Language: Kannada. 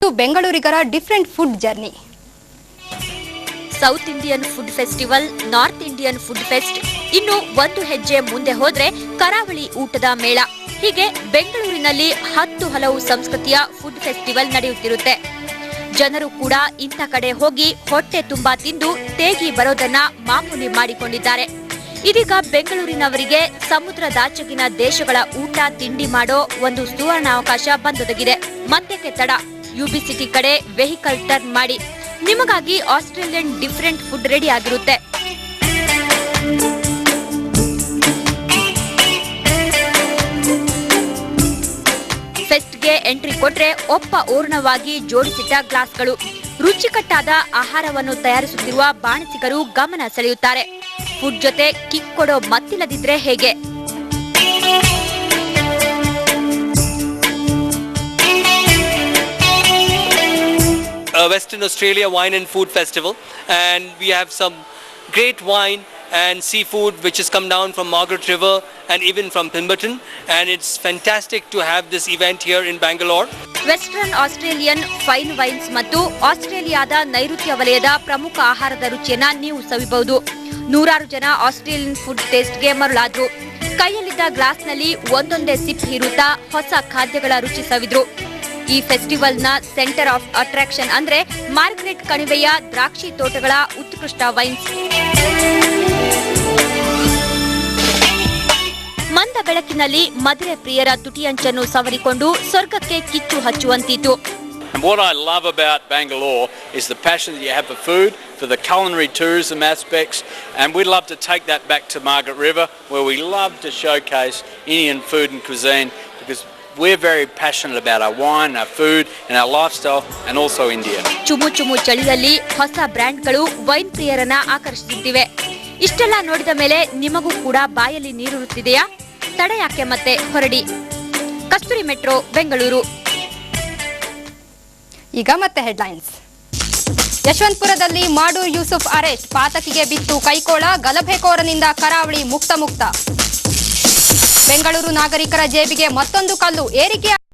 ಬೆಂಗಳೂರಿಗರ different food journey. South Indian food festival, north Indian food fest, ಇನ್ನು ಒಂದು ಹೆಜ್ಜೆ ಮುಂದೆ ಹೋದ್ರೆ ಕರಾವಳಿ ಊಟದ ಮೇಳ. ಹೀಗೆ ಬೆಂಗಳೂರಿನಲ್ಲಿ 10 ಹಲವು ಸಂಸ್ಕೃತಿಯ ಫುಡ್ ಫೆಸ್ಟಿವಲ್ ನಡೆಯುತ್ತಿರುತ್ತೆ. ಜನರು ಕೂಡ ಇಂಥ ಕಡೆ ಹೋಗಿ ಹೊಟ್ಟೆ ತುಂಬಾ ತಿಂದು ತೇಗಿ ಬರೋದನ್ನ ಮಾಮೂಲಿ ಮಾಡಿಕೊಂಡಿದ್ದಾರೆ. ಇದೀಗ ಬೆಂಗಳೂರಿನವರಿಗೆ ಸಮುದ್ರದಾಚೆಗಿನ ದೇಶಗಳ ಊಟ ತಿಂಡಿ ಮಾಡೋ ಒಂದು ಸುವರ್ಣಾವಕಾಶ ಬಂದೊದಗಿದೆ. ಮತ್ತಕ್ಕೆ ತಡ, ಯುಬಿ ಸಿಟಿ ಕಡೆ ವೆಹಿಕಲ್ ಟರ್ನ್ ಮಾಡಿ. ನಿಮಗಾಗಿ ಆಸ್ಟ್ರೇಲಿಯನ್ ಡಿಫರೆಂಟ್ ಫುಡ್ ರೆಡಿ ಆಗಿರುತ್ತೆ. ಫೆಸ್ಟ್ಗೆ ಎಂಟ್ರಿ ಕೊಟ್ರೆ ಒಪ್ಪ ಓರ್ಣವಾಗಿ ಜೋಡಿಸಿಟ್ಟ ಗ್ಲಾಸ್ಗಳು, ರುಚಿಕಟ್ಟಾದ ಆಹಾರವನ್ನು ತಯಾರಿಸುತ್ತಿರುವ ಬಾಣಸಿಗರು ಗಮನ ಸೆಳೆಯುತ್ತಾರೆ. ಫುಡ್ ಜೊತೆ ಕಿಕ್ ಕೊಡೋ ಮತ್ತಿಲ್ಲದಿದ್ರೆ ಹೇಗೆ? Western Australia Wine and Food Festival, and we have some great wine and seafood which has come down from Margaret River and even from Pemberton, and it's fantastic to have this event here in Bangalore. Western Australian fine wines ಮತ್ತು ಆಸ್ಟ್ರೇಲಿಯಾದ ನೈಋತ್ಯ ವಲಯದ ಪ್ರಮುಖ ಆಹಾರದ ರುಚಿಯನ್ನ ನೀವು ಸವಿಬಹುದು. ನೂರಾರು ಜನ ಆಸ್ಟ್ರೇಲಿಯನ್ ಫುಡ್ ಟೇಸ್ಟ್ಗೆ ಮರುಳಾದ್ರು. ಕೈಯಲ್ಲಿದ್ದ ಗ್ಲಾಸ್ನಲ್ಲಿ ಒಂದೊಂದೇ ಸಿಪ್ ಹೀರುತ್ತಾ ಹೊಸ ಖಾದ್ಯಗಳ ರುಚಿ ಸವಿದ್ರು. ಈ ಫೆಸ್ಟಿವಲ್ನ ಸೆಂಟರ್ ಆಫ್ ಅಟ್ರಾಕ್ಷನ್ ಅಂದ್ರೆ ಮಾರ್ಗರೆಟ್ ಕಣಿವೆಯ ದ್ರಾಕ್ಷಿ ತೋಟಗಳ ಉತ್ಕೃಷ್ಟ ವೈನ್ಸ್. ಮಂದ ಬೆಳಕಿನಲ್ಲಿ ಮದುವೆ ಪ್ರಿಯರ ತುಟಿಯಂಚನ್ನು ಸವರಿಕೊಂಡು ಸ್ವರ್ಗಕ್ಕೆ ಕಿಚ್ಚು ಹಚ್ಚುವಂತಿತ್ತು. And what I love about Bangalore is the passion that you have for food, for the culinary tourism aspects, and we'd love to take that back to Margaret River, where we love to showcase Indian food and cuisine, because we're very passionate about our wine, our food and our lifestyle, and also India. ಚುಮು ಚುಮು ಚಳಿಯಲ್ಲಿ ಹೊಸ ಬ್ರ್ಯಾಂಡ್ಗಳು ವೈನ್ ಪ್ರಿಯರನ್ನ ಆಕರ್ಷಿಸುತ್ತಿವೆ. ಇಷ್ಟೆಲ್ಲ ನೋಡಿದ ಮೇಲೆ ನಿಮಗೂ ಕೂಡ ಬಾಯಲ್ಲಿ ನೀರುರುತ್ತಿದೆಯಾ? ತಡ ಯಾಕೆ ಮತ್ತೆ, ಹೊರಡಿ. ಕಸ್ತೂರಿ ಮೆಟ್ರೋ, ಬೆಂಗಳೂರು. ಈಗ ಮತ್ತೆ ಹೆಡ್ಲೈನ್ಸ್. ಯಶವಂತಪುರದಲ್ಲಿ ಮಾಡೂರ್ ಯೂಸುಫ್ ಅರೆಸ್ಟ್, ಪಾತಕಿಗೆ ಬಿತ್ತು ಕೈಕೋಳ, ಗಲಭೆಕೋರನಿಂದ ಕರಾವಳಿ ಮುಕ್ತ. ಬೆಂಗಳೂರು ನಾಗರಿಕರ ಜೇಬಿಗೆ ಮತ್ತೊಂದು ಕಲ್ಲು ಏರಿಕೆ.